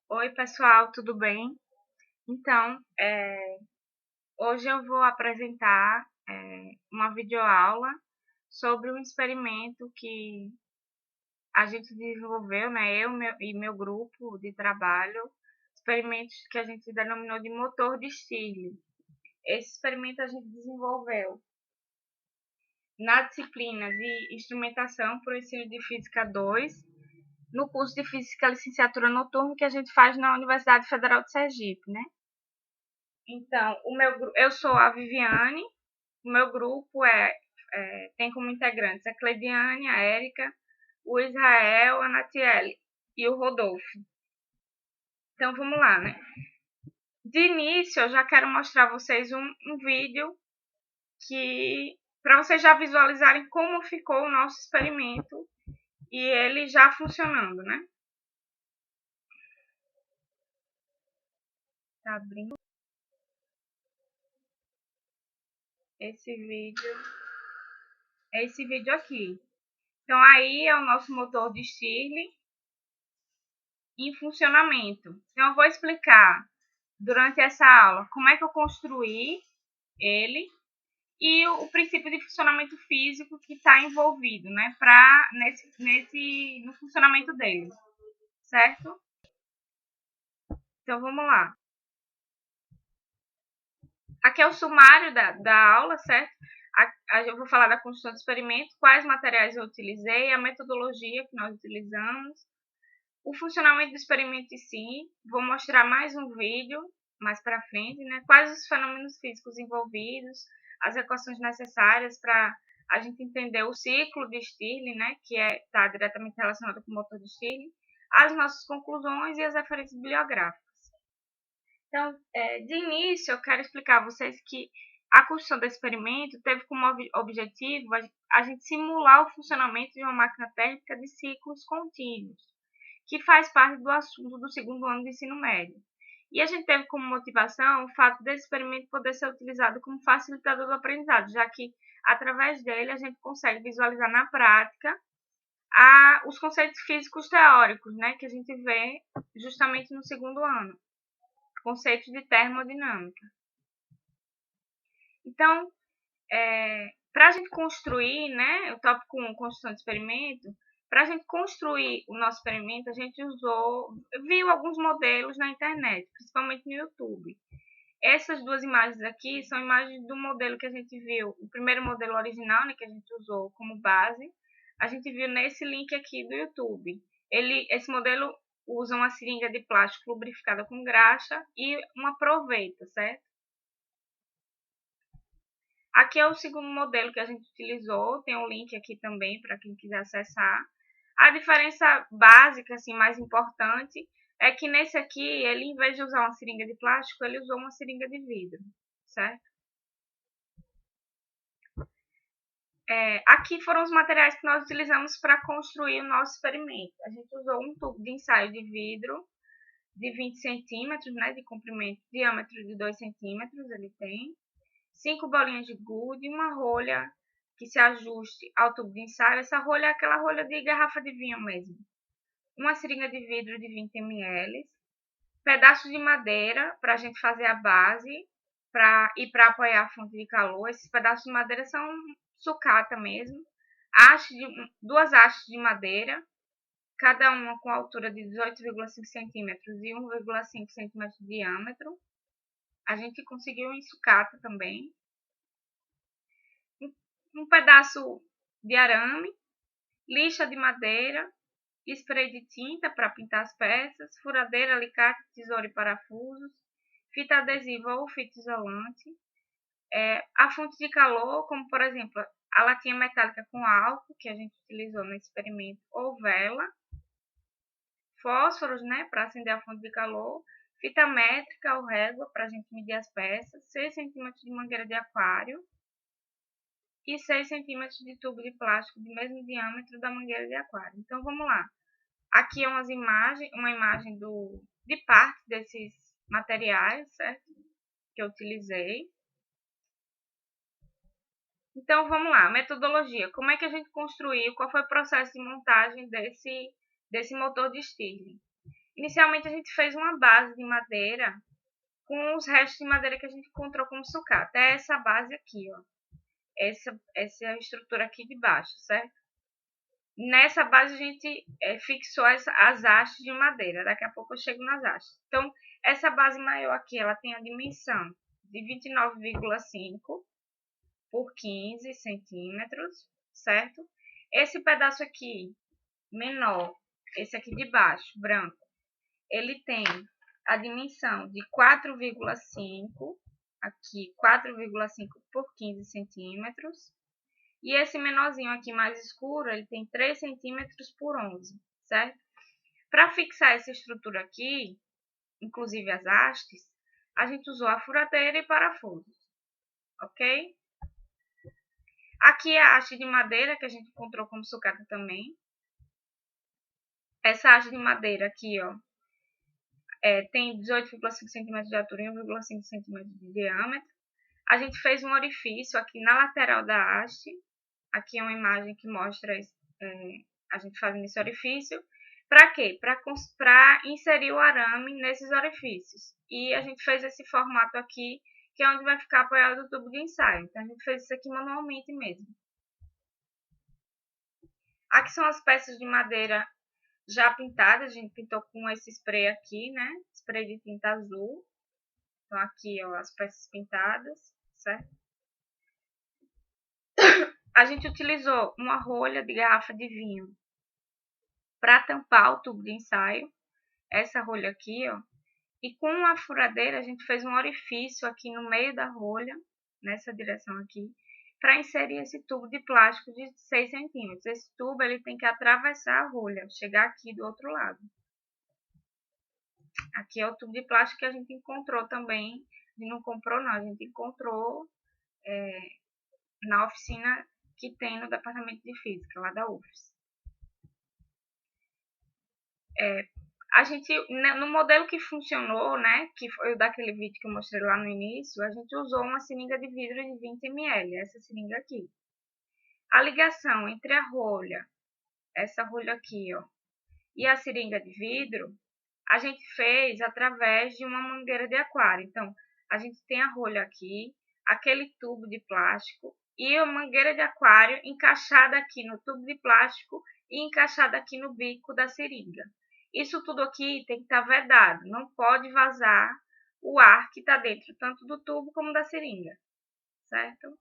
Oi, pessoal, tudo bem? Então, hoje eu vou apresentar uma videoaula sobre um experimento que a gente desenvolveu, né? E meu grupo de trabalho, experimentos que a gente denominou de motor de Stirling. Esse experimento a gente desenvolveu na disciplina de Instrumentação para o Ensino de Física 2, no curso de Física Licenciatura Noturno que a gente faz na Universidade Federal de Sergipe, né? Então, eu sou a Viviane, o meu grupo tem como integrantes a Cleidiane, a Érica, o Israel, a Natiele e o Rodolfo. Então, vamos lá, né? De início, eu já quero mostrar a vocês um vídeo para vocês já visualizarem como ficou o nosso experimento e ele já funcionando, né? Tá abrindo esse vídeo aqui. Então, aí é o nosso motor de Stirling em funcionamento. Então, eu vou explicar durante essa aula como é que eu construí ele e o princípio de funcionamento físico que está envolvido, né, no funcionamento dele, certo? Então, vamos lá. Aqui é o sumário da aula, certo? Eu vou falar da construção do experimento, quais materiais eu utilizei, a metodologia que nós utilizamos, o funcionamento do experimento em si, vou mostrar mais um vídeo mais para frente, né? Quais os fenômenos físicos envolvidos, as equações necessárias para a gente entender o ciclo de Stirling, né? Que está diretamente relacionado com o motor de Stirling, as nossas conclusões e as referências bibliográficas. Então, de início, eu quero explicar a vocês que a construção do experimento teve como objetivo a gente simular o funcionamento de uma máquina térmica de ciclos contínuos, que faz parte do assunto do segundo ano de ensino médio. E a gente teve como motivação o fato desse experimento poder ser utilizado como facilitador do aprendizado, já que, através dele, a gente consegue visualizar na prática os conceitos físicos teóricos, né, que a gente vê justamente no segundo ano, conceitos de termodinâmica. Então, para a gente construir, né, o tópico 1, construção de experimento, para a gente construir o nosso experimento, a gente viu alguns modelos na internet, principalmente no YouTube. Essas duas imagens aqui são imagens do modelo que a gente viu, o primeiro modelo original, né, que a gente usou como base, a gente viu nesse link aqui do YouTube. Esse modelo usa uma seringa de plástico lubrificada com graxa e uma proveta, certo? Aqui é o segundo modelo que a gente utilizou, tem um link aqui também para quem quiser acessar. A diferença básica, assim, mais importante, é que nesse aqui, ele, em vez de usar uma seringa de plástico, ele usou uma seringa de vidro, certo? Aqui foram os materiais que nós utilizamos para construir o nosso experimento. A gente usou um tubo de ensaio de vidro de 20 centímetros, né, de comprimento, diâmetro de 2 centímetros, ele tem. 5 bolinhas de gude, uma rolha que se ajuste ao tubo de ensaio. Essa rolha é aquela rolha de garrafa de vinho mesmo. Uma seringa de vidro de 20 ml. Pedaços de madeira para a gente fazer a base e para apoiar a fonte de calor. Esses pedaços de madeira são sucata mesmo. Duas hastes de madeira, cada uma com altura de 18,5 centímetros e 1,5 centímetros de diâmetro. A gente conseguiu em sucata também. Um pedaço de arame, lixa de madeira, spray de tinta para pintar as peças, furadeira, alicate, tesoura e parafusos, fita adesiva ou fita isolante, a fonte de calor, como por exemplo a latinha metálica com álcool, que a gente utilizou no experimento, ou vela, fósforos, né, para acender a fonte de calor, fita métrica ou régua para a gente medir as peças, 6 centímetros de mangueira de aquário, e 6 centímetros de tubo de plástico de mesmo diâmetro da mangueira de aquário. Então, vamos lá. Aqui é uma imagem de parte desses materiais, certo? Que eu utilizei. Então, vamos lá. Metodologia. Como é que a gente construiu? Qual foi o processo de montagem desse motor de Stirling. Inicialmente a gente fez uma base de madeira com os restos de madeira que a gente encontrou como sucata. É essa base aqui, ó. Essa estrutura aqui de baixo, certo? Nessa base a gente fixou as hastes de madeira. Daqui a pouco eu chego nas hastes. Então, essa base maior aqui, ela tem a dimensão de 29,5 por 15 centímetros, certo? Esse pedaço aqui, menor, esse aqui de baixo, branco, ele tem a dimensão de 4,5, aqui 4,5 por 15 centímetros. E esse menorzinho aqui mais escuro, ele tem 3 centímetros por 11, certo? Para fixar essa estrutura aqui, inclusive as hastes, a gente usou a furadeira e parafusos, ok? Aqui é a haste de madeira que a gente encontrou como sucata também. Essa haste de madeira aqui, ó, tem 18,5 cm de altura e 1,5 cm de diâmetro. A gente fez um orifício aqui na lateral da haste. Aqui é uma imagem que mostra a gente fazendo esse orifício. Para quê? Para inserir o arame nesses orifícios. E a gente fez esse formato aqui, que é onde vai ficar apoiado o tubo de ensaio. Então, a gente fez isso aqui manualmente mesmo. Aqui são as peças de madeira já pintadas. A gente pintou com esse spray aqui, né? Spray de tinta azul. Então, aqui, ó, as peças pintadas, certo? A gente utilizou uma rolha de garrafa de vinho para tampar o tubo de ensaio. Essa rolha aqui, ó. E com a furadeira, a gente fez um orifício aqui no meio da rolha, nessa direção aqui, para inserir esse tubo de plástico de 6 centímetros. Esse tubo ele tem que atravessar a rolha, chegar aqui do outro lado. Aqui é o tubo de plástico que a gente encontrou também. A gente não comprou, não. A gente encontrou na oficina que tem no departamento de física, lá da UFES. A gente, no modelo que funcionou, né, que foi o daquele vídeo que eu mostrei lá no início, a gente usou uma seringa de vidro de 20 ml, essa seringa aqui. A ligação entre a rolha, essa rolha aqui, ó, e a seringa de vidro, a gente fez através de uma mangueira de aquário. Então, a gente tem a rolha aqui, aquele tubo de plástico e a mangueira de aquário encaixada aqui no tubo de plástico e encaixada aqui no bico da seringa. Isso tudo aqui tem que estar vedado, não pode vazar o ar que está dentro, tanto do tubo como da seringa, certo?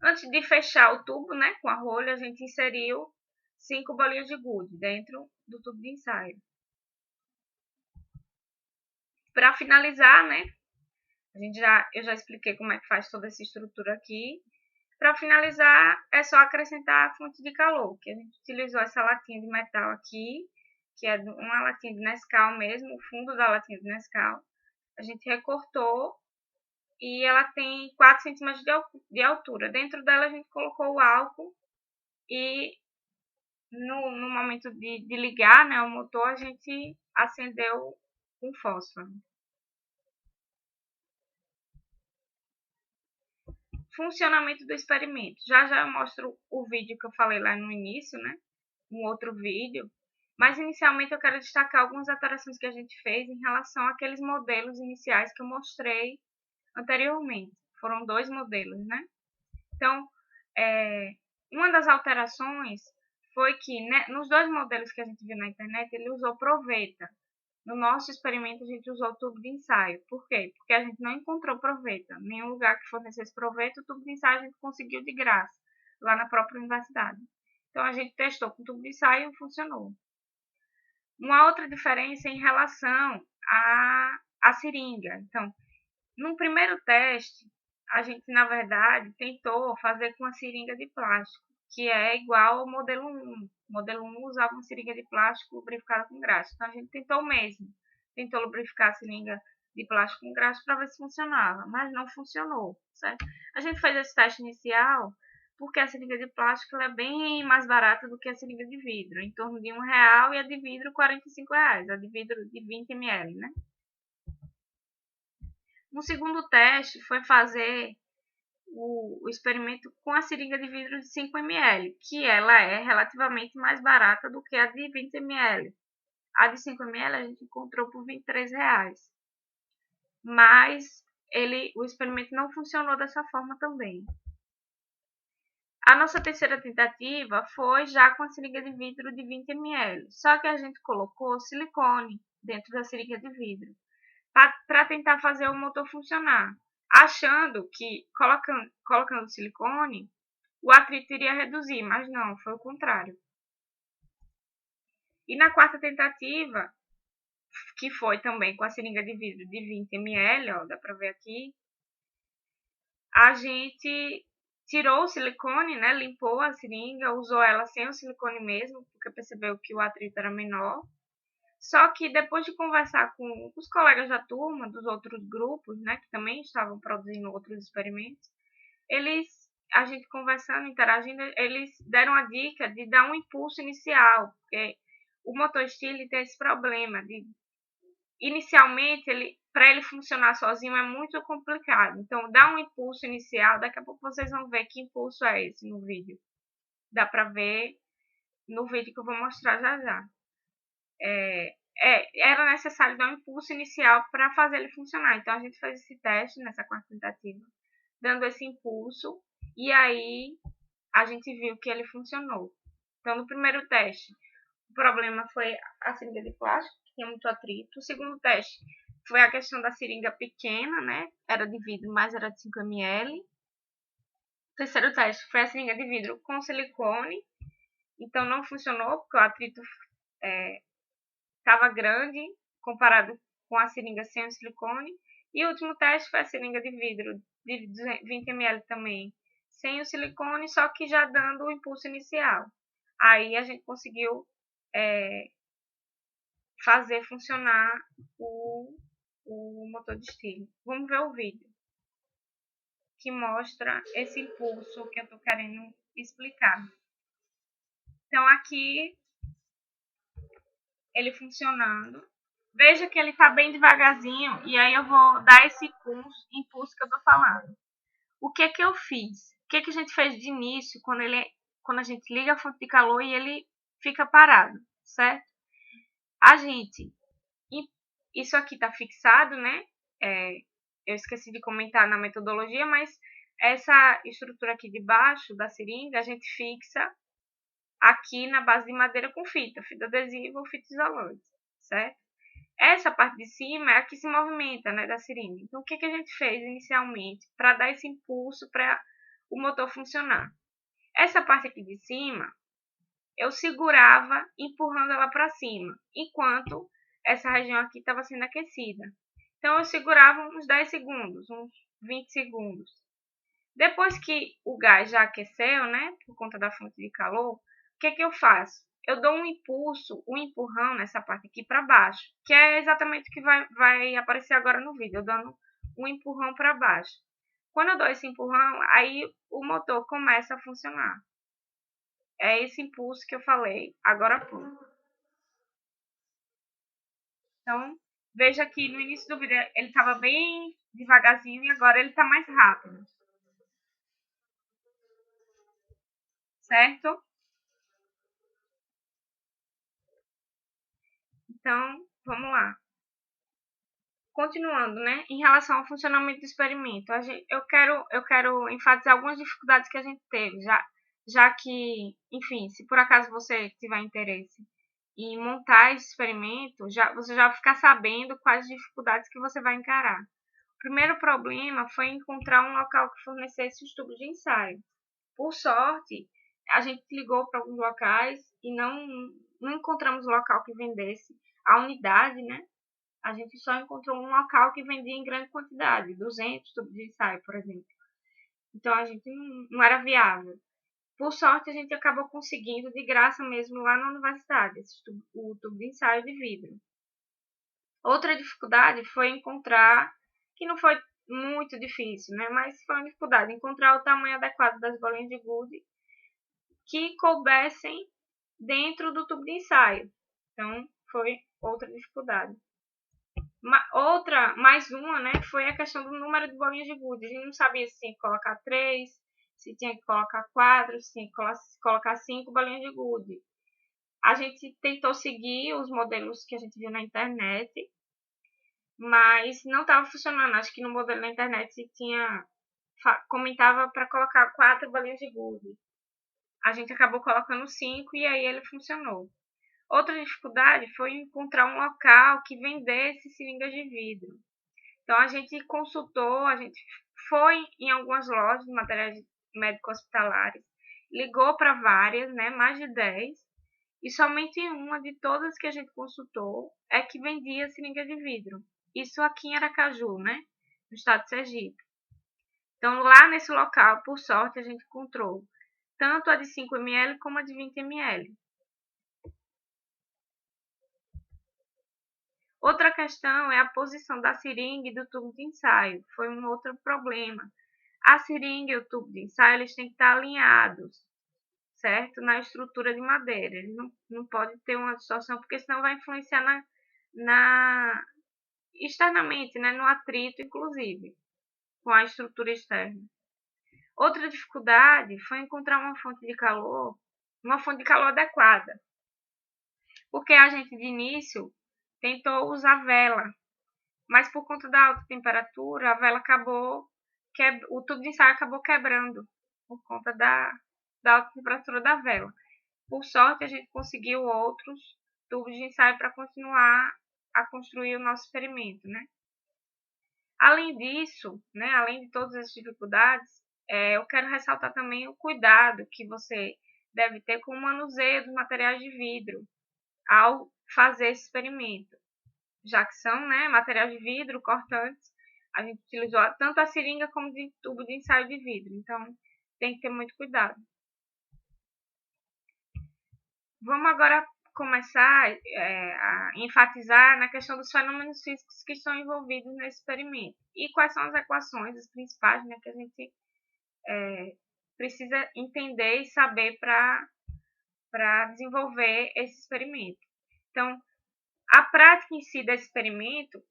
Antes de fechar o tubo, né, com a rolha, a gente inseriu 5 bolinhas de gude dentro do tubo de ensaio. Para finalizar, né, eu já expliquei como é que faz toda essa estrutura aqui. Para finalizar, é só acrescentar a fonte de calor, que a gente utilizou essa latinha de metal aqui, que é uma latinha de Nescau mesmo, o fundo da latinha de Nescau. A gente recortou e ela tem 4 centímetros de altura. Dentro dela a gente colocou o álcool e no momento de ligar, né, o motor, a gente acendeu com fósforo. Funcionamento do experimento. Já eu mostro o vídeo que eu falei lá no início, né? Um outro vídeo. Mas inicialmente eu quero destacar algumas alterações que a gente fez em relação àqueles modelos iniciais que eu mostrei anteriormente. Foram 2 modelos, né? Então, uma das alterações foi que, né, nos 2 modelos que a gente viu na internet, ele usou proveta. No nosso experimento, a gente usou tubo de ensaio. Por quê? Porque a gente não encontrou proveta. Nenhum lugar que fornecesse proveta, o tubo de ensaio a gente conseguiu de graça, lá na própria universidade. Então, a gente testou com tubo de ensaio e funcionou. Uma outra diferença é em relação à seringa. Então, no primeiro teste, a gente, na verdade, tentou fazer com a seringa de plástico, que é igual ao modelo 1. O modelo 1 usava uma seringa de plástico lubrificada com graxa. Então, a gente tentou o mesmo. Tentou lubrificar a seringa de plástico com graxa para ver se funcionava, mas não funcionou, certo? A gente fez esse teste inicial porque a seringa de plástico é bem mais barata do que a seringa de vidro, em torno de R$1 e a de vidro R$45, a de vidro de 20 ml, né? Um segundo teste foi fazer o experimento com a seringa de vidro de 5 ml, que ela é relativamente mais barata do que a de 20 ml. A de 5 ml a gente encontrou por R$ 23. Mas o experimento não funcionou dessa forma também. A nossa terceira tentativa foi já com a seringa de vidro de 20 ml, só que a gente colocou silicone dentro da seringa de vidro para tentar fazer o motor funcionar, achando que colocando silicone o atrito iria reduzir, mas não, foi o contrário. E na quarta tentativa, que foi também com a seringa de vidro de 20 ml, ó, dá para ver aqui, a gente tirou o silicone, né, limpou a seringa, usou ela sem o silicone mesmo, porque percebeu que o atrito era menor. Só que depois de conversar com os colegas da turma, dos outros grupos, né, que também estavam produzindo outros experimentos, a gente conversando, interagindo, eles deram a dica de dar um impulso inicial, porque o motor Stirling tem esse problema de, inicialmente, para ele funcionar sozinho é muito complicado. Então, dá um impulso inicial, daqui a pouco vocês vão ver que impulso é esse no vídeo. Dá para ver no vídeo que eu vou mostrar já já. Era necessário dar um impulso inicial para fazer ele funcionar. Então, a gente fez esse teste nessa quarta tentativa, dando esse impulso, e aí a gente viu que ele funcionou. Então, no primeiro teste, o problema foi a seringa de plástico, que tinha muito atrito. O segundo teste foi a questão da seringa pequena, né? Era de vidro, mas era de 5 ml. O terceiro teste foi a seringa de vidro com silicone. Então, não funcionou, porque o atrito estava grande comparado com a seringa sem o silicone. E o último teste foi a seringa de vidro de 20 ml também, sem o silicone, só que já dando o impulso inicial. Aí a gente conseguiu fazer funcionar o motor de Stirling. Vamos ver o vídeo que mostra esse impulso que eu estou querendo explicar. Então, aqui ele funcionando. Veja que ele está bem devagarzinho, e aí eu vou dar esse impulso que eu estou falando. O que que eu fiz? O que que a gente fez de início quando a gente liga a fonte de calor e ele fica parado, certo? Isso aqui está fixado, né? Eu esqueci de comentar na metodologia, mas essa estrutura aqui de baixo da seringa a gente fixa aqui na base de madeira com fita adesiva ou fita isolante, certo? Essa parte de cima é a que se movimenta, né, da seringa. Então, o que que a gente fez inicialmente para dar esse impulso para o motor funcionar? Essa parte aqui de cima, eu segurava empurrando ela para cima, enquanto essa região aqui estava sendo aquecida. Então, eu segurava uns 10 segundos, uns 20 segundos. Depois que o gás já aqueceu, né, por conta da fonte de calor, o que que eu faço? Eu dou um impulso, um empurrão nessa parte aqui para baixo, que é exatamente o que vai aparecer agora no vídeo, eu dando um empurrão para baixo. Quando eu dou esse empurrão, aí o motor começa a funcionar. É esse impulso que eu falei agora há pouco. Então, veja que no início do vídeo ele estava bem devagarzinho e agora ele está mais rápido. Certo? Então, vamos lá. Continuando, né? Em relação ao funcionamento do experimento, eu quero enfatizar algumas dificuldades que a gente teve, já que, enfim, se por acaso você tiver interesse em montar esse experimento, você já vai ficar sabendo quais dificuldades que você vai encarar. O primeiro problema foi encontrar um local que fornecesse os tubos de ensaio. Por sorte, a gente ligou para alguns locais e não encontramos local que vendesse a unidade, né? A gente só encontrou um local que vendia em grande quantidade, 200 tubos de ensaio, por exemplo. Então, a gente não era viável. Por sorte, a gente acabou conseguindo de graça mesmo lá na universidade, o tubo de ensaio de vidro. Outra dificuldade foi encontrar, que não foi muito difícil, né? Mas foi uma dificuldade, encontrar o tamanho adequado das bolinhas de gude que coubessem dentro do tubo de ensaio. Então, foi outra dificuldade. Mais uma, né, foi a questão do número de bolinhas de gude. A gente não sabia se tinha que colocar 3, se tinha que colocar 4, se tinha que colocar 5 bolinhas de gude. A gente tentou seguir os modelos que a gente viu na internet, mas não estava funcionando. Acho que no modelo na internet comentava para colocar 4 bolinhas de gude. A gente acabou colocando 5 e aí ele funcionou. Outra dificuldade foi encontrar um local que vendesse seringas de vidro. Então a gente consultou, a gente foi em algumas lojas de materiais médicos hospitalares, ligou para várias, né, mais de 10, e somente uma de todas que a gente consultou é que vendia seringa de vidro. Isso aqui em Aracaju, né, no estado de Sergipe. Então lá nesse local, por sorte, a gente encontrou tanto a de 5 ml como a de 20 ml. Outra questão é a posição da seringa e do tubo de ensaio. Foi um outro problema. A seringa e o tubo de ensaio eles têm que estar alinhados, certo? Na estrutura de madeira. Ele não pode ter uma distorção, porque senão vai influenciar externamente, né? No atrito, inclusive, com a estrutura externa. Outra dificuldade foi encontrar uma fonte de calor adequada. Porque a gente, de início, tentou usar vela, mas por conta da alta temperatura, a vela o tubo de ensaio acabou quebrando por conta da alta temperatura da vela. Por sorte, a gente conseguiu outros tubos de ensaio para continuar a construir o nosso experimento, né? Além disso, né, além de todas as dificuldades, eu quero ressaltar também o cuidado que você deve ter com o manuseio dos materiais de vidro ao fazer esse experimento, já que são, né, materiais de vidro cortantes. A gente utilizou tanto a seringa como o tubo de ensaio de vidro, então tem que ter muito cuidado. Vamos agora começar a enfatizar na questão dos fenômenos físicos que estão envolvidos nesse experimento e quais são as equações, as principais, né, que a gente precisa entender e saber para desenvolver esse experimento. Então, a prática em si desse experimento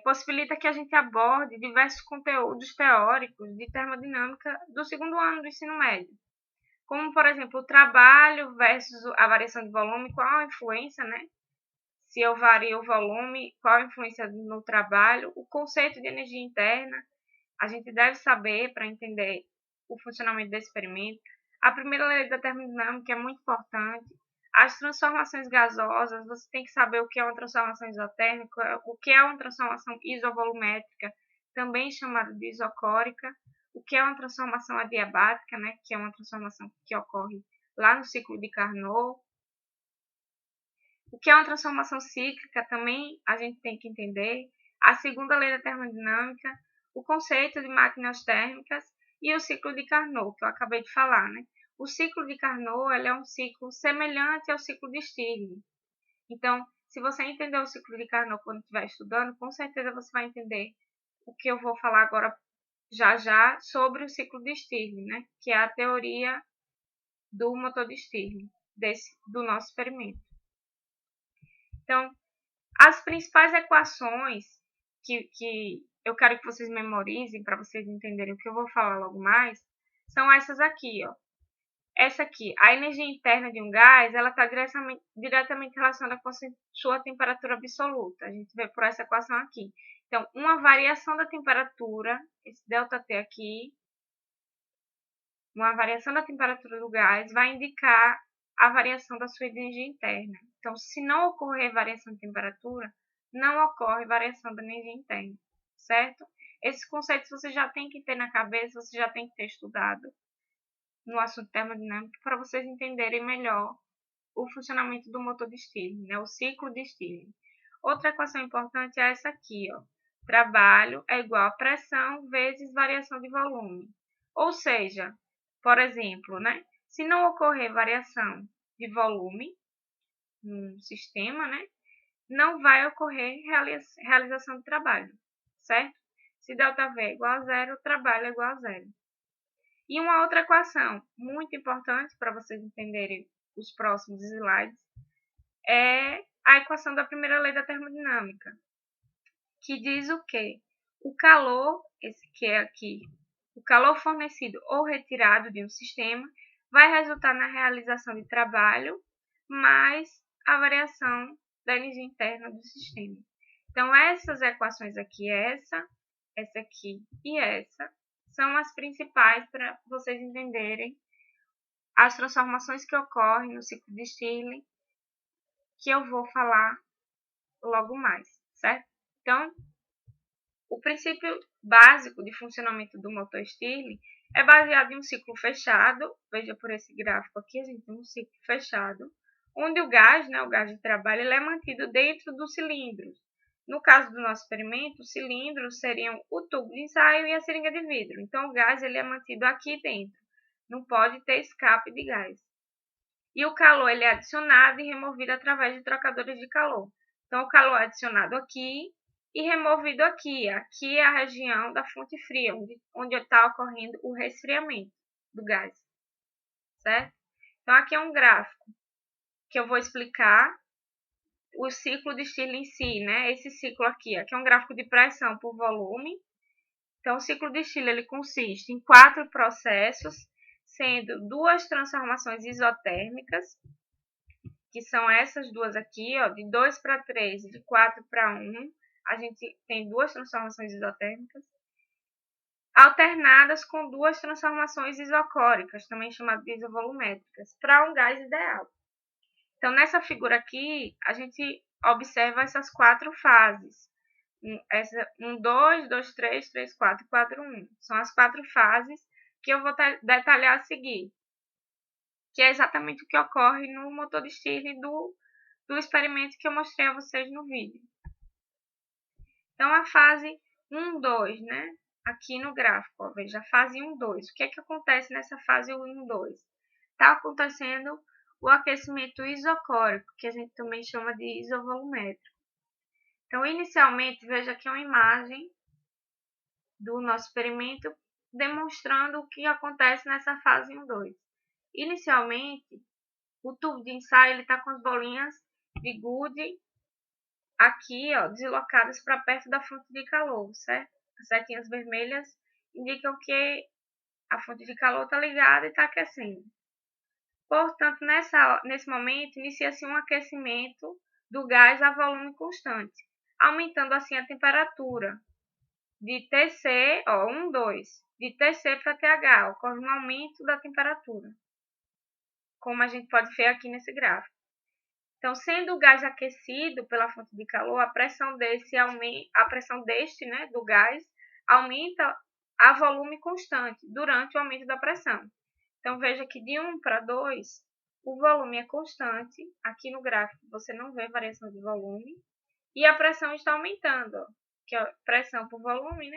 possibilita que a gente aborde diversos conteúdos teóricos de termodinâmica do segundo ano do ensino médio, como, por exemplo, o trabalho versus a variação de volume, qual a influência, né? Se eu vario o volume, qual a influência no trabalho, o conceito de energia interna, a gente deve saber para entender o funcionamento desse experimento. A primeira lei da termodinâmica é muito importante. As transformações gasosas, você tem que saber o que é uma transformação isotérmica, o que é uma transformação isovolumétrica, também chamada de isocórica, o que é uma transformação adiabática, né, que é uma transformação que ocorre lá no ciclo de Carnot. O que é uma transformação cíclica também a gente tem que entender. A segunda lei da termodinâmica, o conceito de máquinas térmicas e o ciclo de Carnot, que eu acabei de falar, né? O ciclo de Carnot ele é um ciclo semelhante ao ciclo de Stirling. Então, se você entender o ciclo de Carnot quando estiver estudando, com certeza você vai entender o que eu vou falar agora já sobre o ciclo de Stirling, né? Que é a teoria do motor de Stirling, do nosso experimento. Então, as principais equações que eu quero que vocês memorizem para vocês entenderem o que eu vou falar logo mais, são essas aqui, ó. Essa aqui, a energia interna de um gás, ela está diretamente relacionada com a sua temperatura absoluta. A gente vê por essa equação aqui. Então, uma variação da temperatura, esse ΔT aqui, uma variação da temperatura do gás vai indicar a variação da sua energia interna. Então, se não ocorrer variação de temperatura, não ocorre variação da energia interna, certo? Esses conceitos você já tem que ter na cabeça, você já tem que ter estudado no assunto termodinâmico para vocês entenderem melhor o funcionamento do motor de Stirling, né? O ciclo de Stirling. Outra equação importante é essa aqui, ó. Trabalho é igual a pressão vezes variação de volume. Ou seja, por exemplo, né? Se não ocorrer variação de volume no sistema, né? Não vai ocorrer realização de trabalho, certo? Se ΔV é igual a zero, o trabalho é igual a zero. E uma outra equação muito importante para vocês entenderem os próximos slides é a equação da primeira lei da termodinâmica. que diz o quê? O calor, esse que é aqui, o calor fornecido ou retirado de um sistema vai resultar na realização de trabalho mais a variação da energia interna do sistema. Então, essas equações aqui, essa aqui e essa, são as principais para vocês entenderem as transformações que ocorrem no ciclo de Stirling, que eu vou falar logo mais, certo? Então, o princípio básico de funcionamento do motor Stirling é baseado em um ciclo fechado. Veja por esse gráfico aqui, a gente tem um ciclo fechado, onde o gás, o gás de trabalho, ele é mantido dentro dos cilindros. No caso do nosso experimento, os cilindros seriam o tubo de ensaio e a seringa de vidro. Então, o gás ele é mantido aqui dentro. Não pode ter escape de gás. E o calor ele é adicionado e removido através de trocadores de calor. Então, o calor é adicionado aqui e removido aqui. Aqui é a região da fonte fria, onde está ocorrendo o resfriamento do gás. Certo? Então, aqui é um gráfico que eu vou explicar o ciclo de Stirling em si, Esse ciclo aqui é um gráfico de pressão por volume. Então, o ciclo de Stirling ele consiste em 4 processos, sendo 2 transformações isotérmicas, que são essas duas aqui, de 2 para 3 e de 4 para 1. A gente tem 2 transformações isotérmicas, alternadas com 2 transformações isocóricas, também chamadas de isovolumétricas, para um gás ideal. Então, nessa figura aqui, a gente observa essas 4 fases. 1, 2, 2, 3, 3, 4, 4, 1. São as 4 fases que eu vou detalhar a seguir, que é exatamente o que ocorre no motor de Stirling do experimento que eu mostrei a vocês no vídeo. Então, a fase 1, 2, Aqui no gráfico, veja, a fase 1, 2. O que é que acontece nessa fase 1, 2? Está acontecendo o aquecimento isocórico, que a gente também chama de isovolumétrico. Então, inicialmente, veja aqui uma imagem do nosso experimento demonstrando o que acontece nessa fase 1, 2. Inicialmente, o tubo de ensaio está com as bolinhas de gude aqui, deslocadas para perto da fonte de calor, certo? As setinhas vermelhas indicam que a fonte de calor está ligada e está aquecendo. Portanto, nesse momento, inicia-se um aquecimento do gás a volume constante, aumentando assim a temperatura de TC, 1, 2, de TC para TH, ocorre um aumento da temperatura, como a gente pode ver aqui nesse gráfico. Então, sendo o gás aquecido pela fonte de calor, a pressão deste, do gás, aumenta a volume constante durante o aumento da pressão. Então, veja que de 1 para 2, o volume é constante. Aqui no gráfico você não vê variação de volume. E a pressão está aumentando, que é a pressão por volume,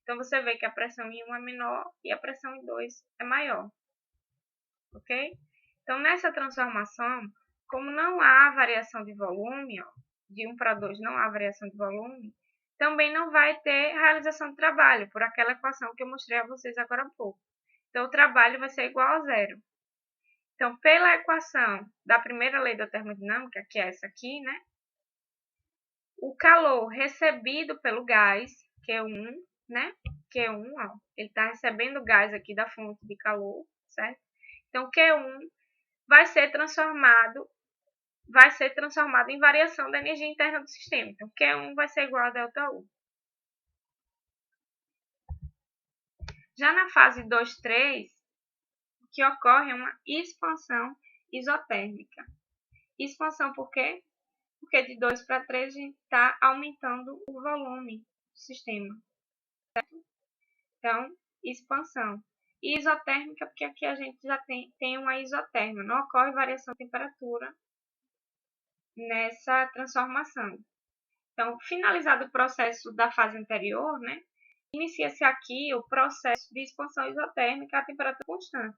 Então, você vê que a pressão em 1 é menor e a pressão em 2 é maior. Ok? Então, nessa transformação, como não há variação de volume, de 1 para 2 não há variação de volume, também não vai ter realização de trabalho, por aquela equação que eu mostrei a vocês agora há pouco. Então, o trabalho vai ser igual a zero. Então, pela equação da primeira lei da termodinâmica, que é essa aqui, o calor recebido pelo gás, Q1, Q1, ele está recebendo gás aqui da fonte de calor, certo? Então, Q1 vai ser transformado em variação da energia interna do sistema. Então, Q1 vai ser igual a ΔU. Já na fase 2, 3, o que ocorre é uma expansão isotérmica. Expansão por quê? Porque de 2 para 3 a gente está aumentando o volume do sistema. Certo? Então, expansão. E isotérmica, porque aqui a gente já tem uma isotérmia. Não ocorre variação de temperatura nessa transformação. Então, finalizado o processo da fase anterior, inicia-se aqui o processo de expansão isotérmica a temperatura constante.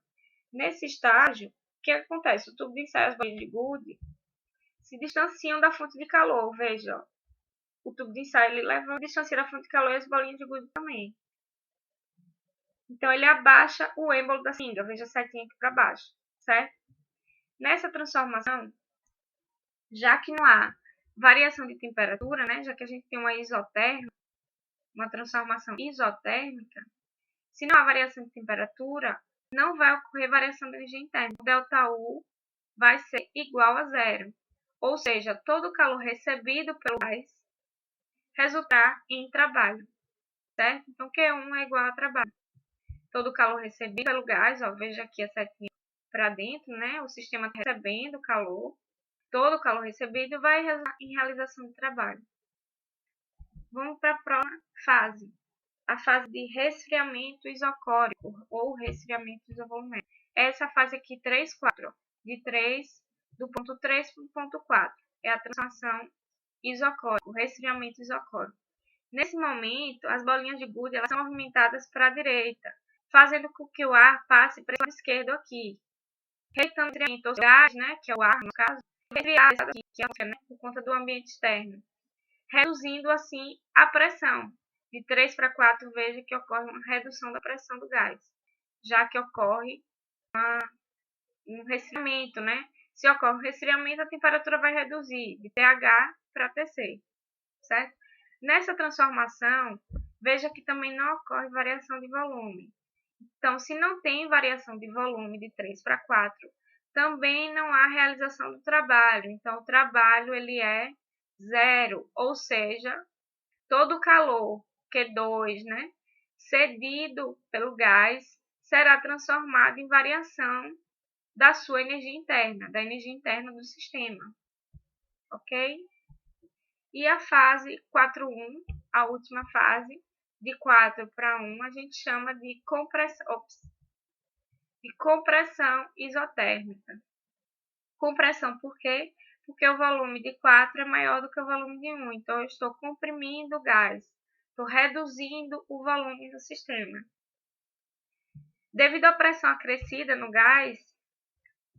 Nesse estágio, o que acontece? O tubo de ensaio e as bolinhas de gude se distanciam da fonte de calor. Veja, o tubo de ensaio ele leva a distância da fonte de calor e as bolinhas de gude também. Então, ele abaixa o êmbolo da seringa. Veja a setinha aqui para baixo, certo? Nessa transformação, já que não há variação de temperatura, já que a gente tem uma isotérmica, uma transformação isotérmica, se não há variação de temperatura, não vai ocorrer variação da energia interna. O ΔU vai ser igual a zero. Ou seja, todo o calor recebido pelo gás resultará em trabalho, certo? Então, Q1 é igual a trabalho. Todo o calor recebido pelo gás, ó, veja aqui a setinha para dentro, né? O sistema está recebendo calor. Todo o calor recebido vai resultar em realização de trabalho. Vamos para a próxima fase. A fase de resfriamento isocórico ou resfriamento isovolumétrico. Essa fase aqui, 3, 4. De 3, do ponto 3 para o ponto 4. É a transformação isocórico, resfriamento isocórico. Nesse momento, as bolinhas de gude elas são movimentadas para a direita, fazendo com que o ar passe para o lado esquerdo aqui. Rejeitando o resfriamento, o gás, né, que é o ar no caso, resfriado aqui, que é o ar, né, por conta do ambiente externo. Reduzindo assim a pressão. De 3 para 4, veja que ocorre uma redução da pressão do gás, já que ocorre um resfriamento, né? Se ocorre um resfriamento, a temperatura vai reduzir de pH para TC, certo? Nessa transformação, veja que também não ocorre variação de volume. Então, se não tem variação de volume de 3 para 4, também não há realização do trabalho. Então, o trabalho ele é zero, ou seja, todo o calor Q2, né, cedido pelo gás, será transformado em variação da sua energia interna, da energia interna do sistema, ok? E a fase 4.1, a última fase, de 4 para 1, a gente chama de compressão isotérmica. Compressão por quê? Porque o volume de 4 é maior do que o volume de 1. Então, eu estou comprimindo o gás. Estou reduzindo o volume do sistema. Devido à pressão acrescida no gás,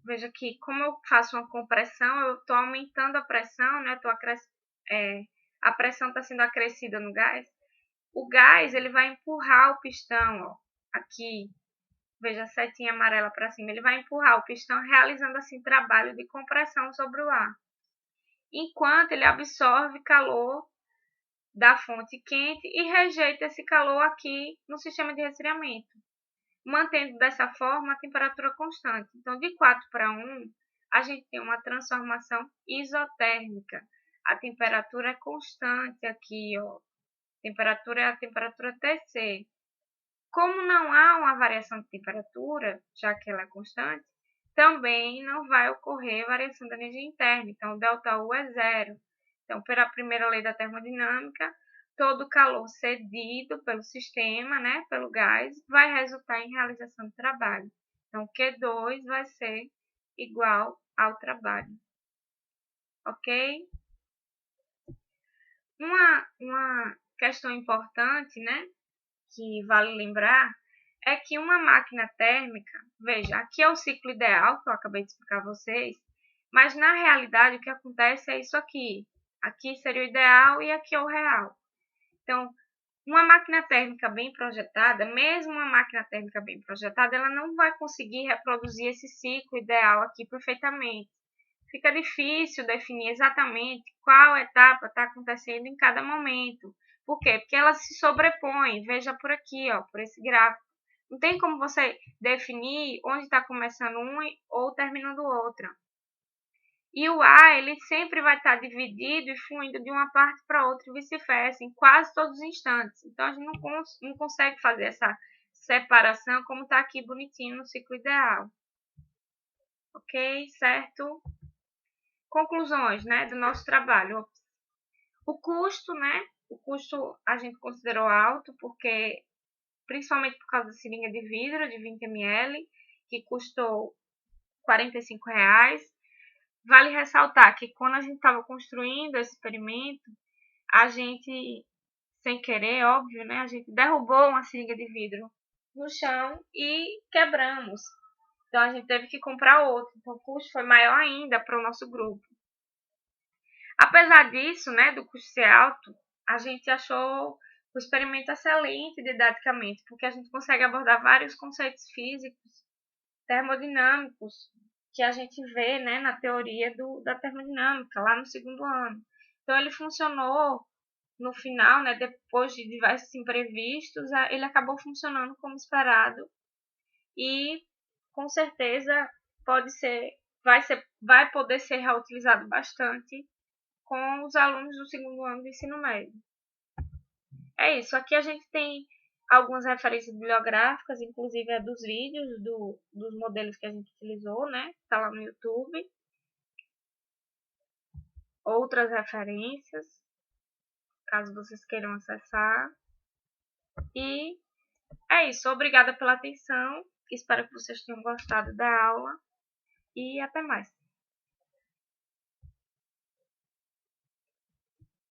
veja que como eu faço uma compressão, eu estou aumentando a pressão, né? A pressão está sendo acrescida no gás. O gás ele vai empurrar o pistão, ó, aqui. Veja a setinha amarela para cima. Ele vai empurrar o pistão, realizando assim trabalho de compressão sobre o ar. Enquanto ele absorve calor da fonte quente e rejeita esse calor aqui no sistema de resfriamento, mantendo dessa forma a temperatura constante. Então, de 4 para 1, a gente tem uma transformação isotérmica. A temperatura é constante aqui, ó. A temperatura é a temperatura TC. Como não há uma variação de temperatura, já que ela é constante, também não vai ocorrer variação da energia interna. Então, o ΔU é zero. Então, pela primeira lei da termodinâmica, todo calor cedido pelo sistema, né, pelo gás, vai resultar em realização de trabalho. Então, Q2 vai ser igual ao trabalho. Ok? Uma questão importante, né, que vale lembrar, é que uma máquina térmica, veja, aqui é o ciclo ideal, que eu acabei de explicar a vocês, mas na realidade o que acontece é isso aqui. Aqui seria o ideal e aqui é o real. Então, uma máquina térmica bem projetada, mesmo uma máquina térmica bem projetada, ela não vai conseguir reproduzir esse ciclo ideal aqui perfeitamente. Fica difícil definir exatamente qual etapa está acontecendo em cada momento. Por quê? Porque ela se sobrepõe. Veja por aqui, ó, por esse gráfico. Não tem como você definir onde está começando um ou terminando o outro. E o ar, ele sempre vai estar dividido e fluindo de uma parte para outra e vice-versa, em quase todos os instantes. Então, a gente não consegue fazer essa separação como está aqui bonitinho no ciclo ideal. Ok? Certo? Conclusões, né, do nosso trabalho. O custo, né? O custo a gente considerou alto, porque principalmente por causa da seringa de vidro de 20 ml, que custou R$ 45. Vale ressaltar que quando a gente estava construindo esse experimento, a gente, sem querer, óbvio, né? A gente derrubou uma seringa de vidro no chão e quebramos. Então, a gente teve que comprar outra. Então, o custo foi maior ainda para o nosso grupo. Apesar disso, né, do custo ser alto, a gente achou o experimento excelente didaticamente, porque a gente consegue abordar vários conceitos físicos, termodinâmicos, que a gente vê, né, na teoria da termodinâmica, lá no segundo ano. Então, ele funcionou no final, né, depois de diversos imprevistos, ele acabou funcionando como esperado e com certeza vai poder ser reutilizado bastante com os alunos do segundo ano do ensino médio. É isso, aqui a gente tem algumas referências bibliográficas, inclusive a dos vídeos dos modelos que a gente utilizou, né? Está lá no YouTube. Outras referências, caso vocês queiram acessar. E é isso, obrigada pela atenção. Espero que vocês tenham gostado da aula e até mais.